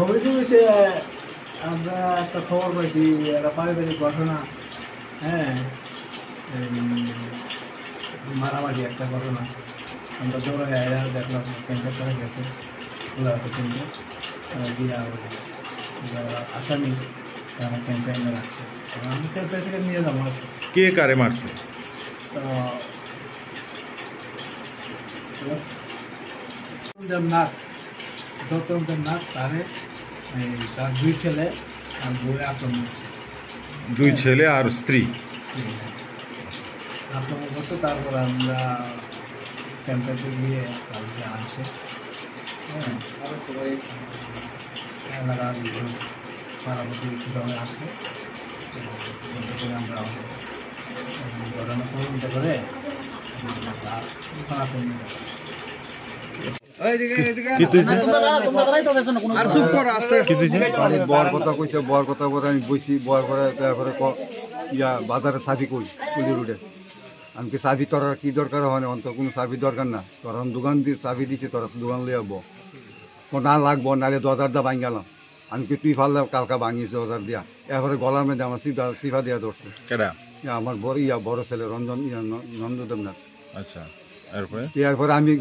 অভিযোগ বিষয়ে আমরা একটা খবর পাইছি, একটা পারিবারিক ঘটনা। হ্যাঁ, মারামারি একটা ঘটনা। আমরা দৌড়ে দেখলাম ক্যান্সার করা গেছে কিন্তু আসামি তারা ক্যাম্পেইনে রাখছে। আমি ক্যাম্পেইন থেকে নিয়ে যাবো। কে কারে মারছে? দেবনাথ, গৌতম দেবনাথ তার দুই ছেলে আর বউয়ে আক্রমণ করছে। দুই ছেলে আর স্ত্রী আক্রমণ করছে। তারপর আমরা ক্যাম্পেতে গিয়ে আনছে। হ্যাঁ, আরও সবাই এলাকার পাড়াপতি কীভাবে আসে আমরা ঘটনা তদন্ত করে বর কথা কইছে, বর কথা বলে আমি বসি, বর করে তারপরে ইয়া বাজারে চাবি কই পুলি রুটে। আমি কি চাবি তোর কি দরকার হয়? অন্ত কোনো চাবি দরকার না, তোর দোকান দিয়ে চাবি দিচ্ছে, তোর দোকান লিয়ে যাবো না লাগবো, নাহলে 10,000 দা ভাঙ গেলাম। আমি কি তুই ফাললে কালকা ভাঙিয়েছে 10,000 দিয়া। এরপরে গলার মধ্যে আমার সিফা দিয়া ধরছে। আমার বড় বড় ছেলে রঞ্জন নন্দ দেবনাথ। আচ্ছা, এরপরে আমি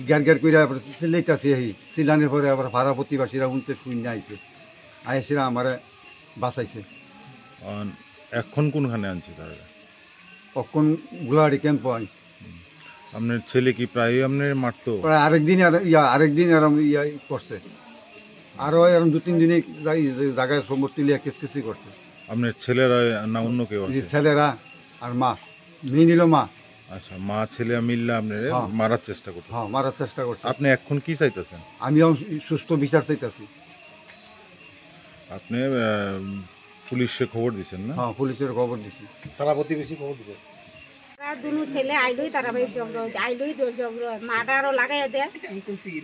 গ্যার গ্যার করে সিলাইতেছি, সিলানোর পরে আবার ভাড়া প্রতিবাসীরা উনতে শূন্য আইসিরা আমারে বাঁচাইছে। এখন কোনখানে আনছে তারা? কখন গুলাহাটি ক্যাম্প পাই। আপনার ছেলে কি প্রায় আপনার মারতো? প্রায় আরেকদিন এরম ইয়া করছে, আরো এরম 2-3 দিনে জায়গায় সম্পত্তি লিয়া কিসকিসি করছে। আপনার ছেলেরা না অন্য কেউ? ছেলেরা আর মা, মেয়ে নিল মা। আচ্ছা, মা ছেলে মিললে আপনার মারার চেষ্টা করছে? হ্যাঁ, মারার চেষ্টা করছে। আপনি এখন কি চাইতেছেন? আমি সুস্থ বিচার চাইতেছি। আপনি পুলিশে খবর দিচ্ছেন না? হ্যাঁ, পুলিশের খবর দিছি, তারা প্রতিবেশী খবর দিছে। দুনো ছেলে আইলই তারা আইলই মাটারও লাগাই দেয়।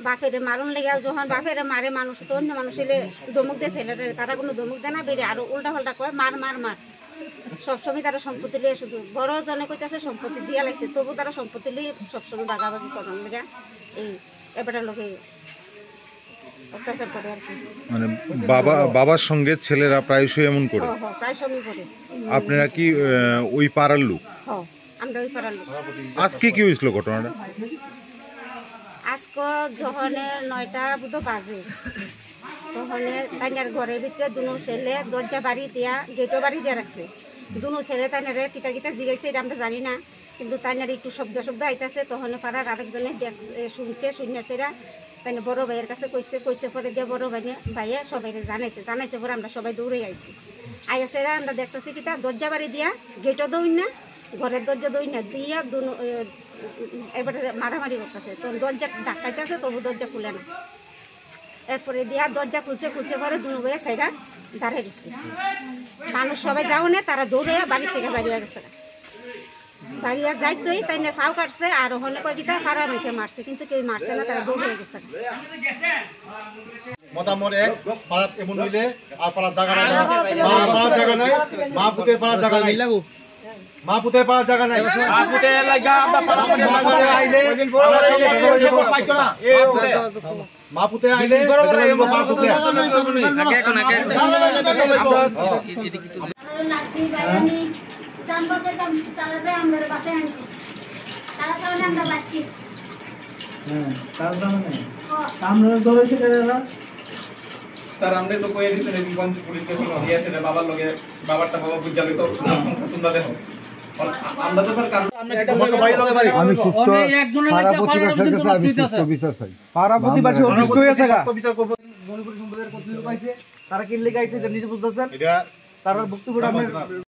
বাপেরে মারুন লেগে যখন বাপেরে মারে মানুষ তো অন্য মানুষ এলে ধমক দেয় ছেলেটা, তারা কোনো ধমক দেয় না, বেড়ে আরো উল্টা পাল্টা কয় মার মার মার। সবসময় তারা সম্পত্তি লিয়ে শুধু বড় জনে কইতেছে সম্পত্তি দিয়া লাগছে, তবু তারা সম্পত্তি লিয়ে সবসময় বাগাবাগি করার লেগে এই এবারের লোকে অত্যাচার করে আর কি। মানে বাবার সঙ্গে ছেলেরা প্রায়শই এমন করে? প্রায় সময় করে। আপনারা কি ওই পাড়ার লোক? আমরা ওই পাড়ার লোক। আজকে কি হয়েছিল ঘটনাটা? আজকে যখন 9টা বাজে তখন তাইনার ঘরের ভিতরে দুনো ছেলে দরজা বাড়ি দিয়া গেটও বাড়ি দিয়ে রাখছে। দুনো ছেলে তাইনারে কিতা কিতা জিগাইছে এটা আমরা জানি না, কিন্তু তাইনার একটু শব্দ আইতাছে। তখন পাড়ার আরেকজনে শুনছে, সেরা তাই বড় ভাইয়ের কাছে কইছে পরে দিয়ে বড় ভাইয়া সবাই জানাইছে পরে আমরা সবাই দৌড়ে আইছি। সেরা আমরা দেখতেছি কিতা দরজা বাড়ি দিয়া গেটও দৌড় না, ঘরের দরজা দই না দিয়া এবারে মারামারি করতেছে। তো দরজা ধাক্কাইতেছে, তবু দরজা খুলে না। এরপরে দিয়া দরজা খুলছে পরে দুনো বইয়া সাইডা দাঁড়াই গেছে। মানুষ সবাই যাও না, তারা দৌড়ে বাড়ি থেকে বাড়িয়া গেছে। বাড়িয়া যাইতই তাই না ফাও কাটছে, আর ওখানে কয়েকটা ফারা রয়েছে মারছে, কিন্তু কেউ মারছে না, তারা দৌড়ে গেছে। মতামত এক পাড়াত এমন হইলে আর পাড়ার জায়গা নাই, মা পুতের পাড়ার জায়গা নাই, মা পুতের পাড়ার জায়গা নাই, মা পুতের লাগা আমরা পাড়া আইলে মা পুতে আইলে মা পুতে তার আমরা তো কয়ে দিতে গঞ্জ পুলিশ স্টেশন গিয়ে আসলে বাবার লগে বাবারটা বাবা বুঝা লইতো তোমরা দেখো আমরা তো স্যার কারণ আমি সুস্থ পাড়া প্রতিবাসীর কাছে আমি সুস্থ বিচার চাই। পাড়া প্রতিবাসী অসুস্থ হয়েছে, বিচার করব। মণিপুর সম্প্রদায়ের কর্তৃপক্ষ আইছে, তারা কি লেগে আইছে এটা নিজে বুঝতেছেন। এটা তার বক্তব্যটা